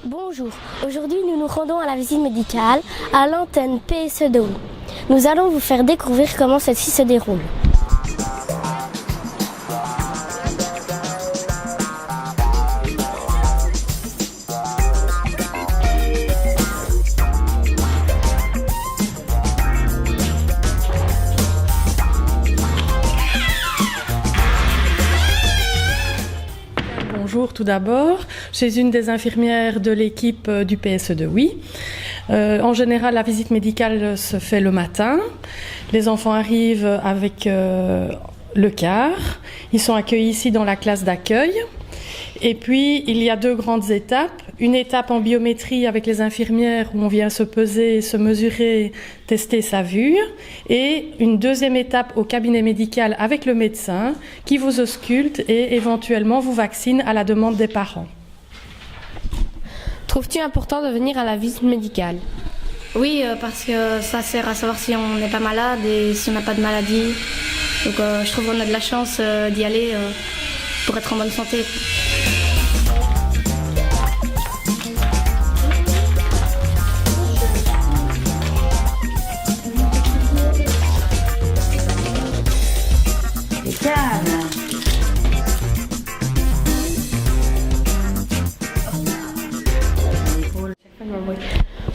Bonjour, aujourd'hui nous nous rendons à la visite médicale à l'antenne PSE de Huy. Nous allons vous faire découvrir comment celle-ci se déroule. Bonjour tout d'abord, je suis une des infirmières de l'équipe du PSE de Huy. En général, la visite médicale se fait le matin. Les enfants arrivent avec le car. Ils sont accueillis ici dans la classe d'accueil. Et puis, il y a deux grandes étapes. Une étape en biométrie avec les infirmières où on vient se peser, se mesurer, tester sa vue. Et une deuxième étape au cabinet médical avec le médecin qui vous ausculte et éventuellement vous vaccine à la demande des parents. Trouves-tu important de venir à la visite médicale ? Oui, parce que ça sert à savoir si on n'est pas malade et si on n'a pas de maladie. Donc je trouve qu'on a de la chance d'y aller pour être en bonne santé.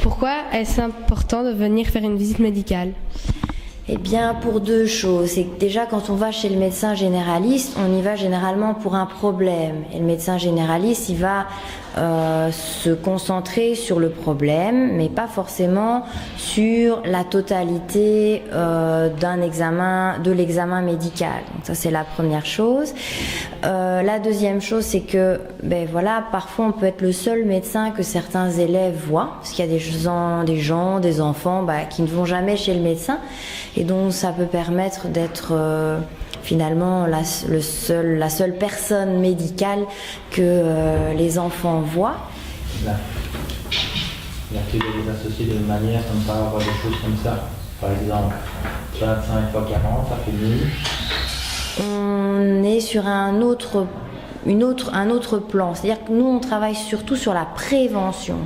Pourquoi est-ce important de venir faire une visite médicale ? Eh bien, pour deux choses. C'est que déjà, quand on va chez le médecin généraliste, on y va généralement pour un problème. Et le médecin généraliste, il va se concentrer sur le problème, mais pas forcément sur la totalité de l'examen médical. Donc ça, c'est la première chose. La deuxième chose, c'est que, parfois, on peut être le seul médecin que certains élèves voient, parce qu'il y a des enfants qui ne vont jamais chez le médecin. Et donc ça peut permettre d'être finalement la seule personne médicale que les enfants voient. Là, tu dois les associer de manière à ne pas avoir des choses comme ça. Par exemple, 25 fois 40, ça fait 1000. On est sur un autre plan. C'est-à-dire que nous, on travaille surtout sur la prévention.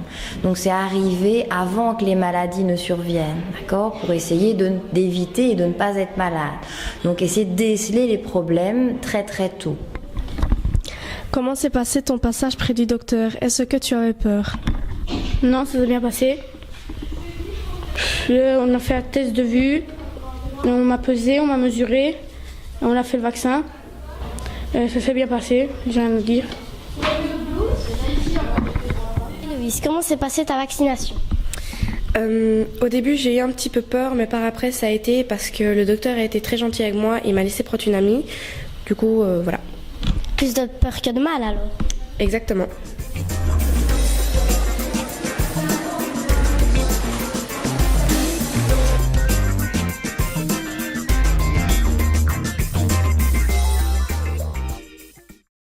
Donc, c'est arriver avant que les maladies ne surviennent, d'accord ? Pour essayer d'éviter et de ne pas être malade. Donc, essayer de déceler les problèmes très, très tôt. Comment s'est passé ton passage près du docteur ? Est-ce que tu avais peur ? Non, ça s'est bien passé. On a fait un test de vue, on m'a pesé, on m'a mesuré, on a fait le vaccin. Ça s'est bien passé, j'ai rien à dire. Héloïse, comment s'est passée ta vaccination ? Au début, j'ai eu un petit peu peur, mais par après, ça a été parce que le docteur a été très gentil avec moi. Il m'a laissé prendre une amie. Du coup, voilà. Plus de peur que de mal alors ? Exactement.